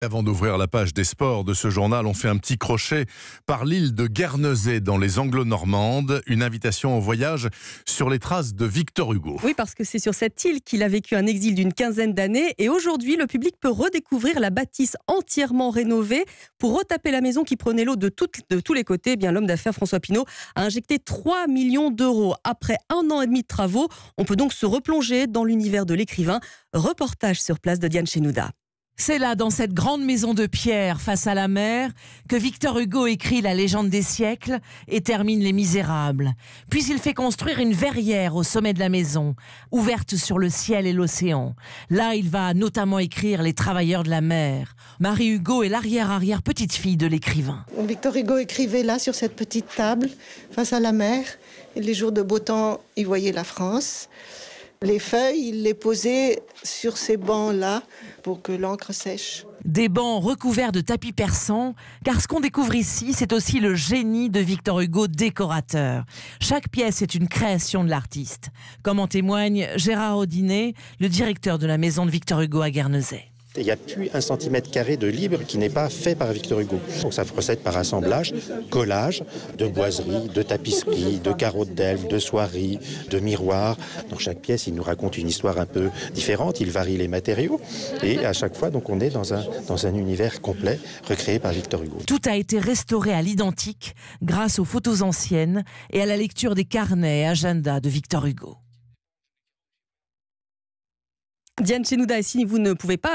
Avant d'ouvrir la page des sports de ce journal, on fait un petit crochet par l'île de Guernesey dans les Anglo-Normandes. Une invitation au voyage sur les traces de Victor Hugo. Oui, parce que c'est sur cette île qu'il a vécu un exil d'une quinzaine d'années. Et aujourd'hui, le public peut redécouvrir la bâtisse entièrement rénovée. Pour retaper la maison qui prenait l'eau de tous les côtés, l'homme d'affaires François Pinault a injecté 3 millions d'euros. Après 1 an et demi de travaux, on peut donc se replonger dans l'univers de l'écrivain. Reportage sur place de Diane Chenouda. C'est là, dans cette grande maison de pierre face à la mer, que Victor Hugo écrit La légende des siècles et termine Les Misérables. Puis il fait construire une verrière au sommet de la maison, ouverte sur le ciel et l'océan. Là, il va notamment écrire Les Travailleurs de la mer. Marie Hugo est l'arrière-petite-fille de l'écrivain. Victor Hugo écrivait là, sur cette petite table, face à la mer. Et les jours de beau temps, il voyait la France. Les feuilles, il les posait sur ces bancs-là pour que l'encre sèche. Des bancs recouverts de tapis persans, car ce qu'on découvre ici, c'est aussi le génie de Victor Hugo, décorateur. Chaque pièce est une création de l'artiste, comme en témoigne Gérard Audinet, le directeur de la maison de Victor Hugo à Guernesey. Il n'y a plus 1 cm² de libre qui n'est pas fait par Victor Hugo. Donc ça procède par assemblage, collage de boiseries, de tapisseries, de carreaux de Delft, de soieries, de miroirs. Dans chaque pièce, il nous raconte une histoire un peu différente. Il varie les matériaux. Et à chaque fois, donc, on est dans un univers complet recréé par Victor Hugo. Tout a été restauré à l'identique grâce aux photos anciennes et à la lecture des carnets et agendas de Victor Hugo. Diane Chenouda, et si vous ne pouvez pas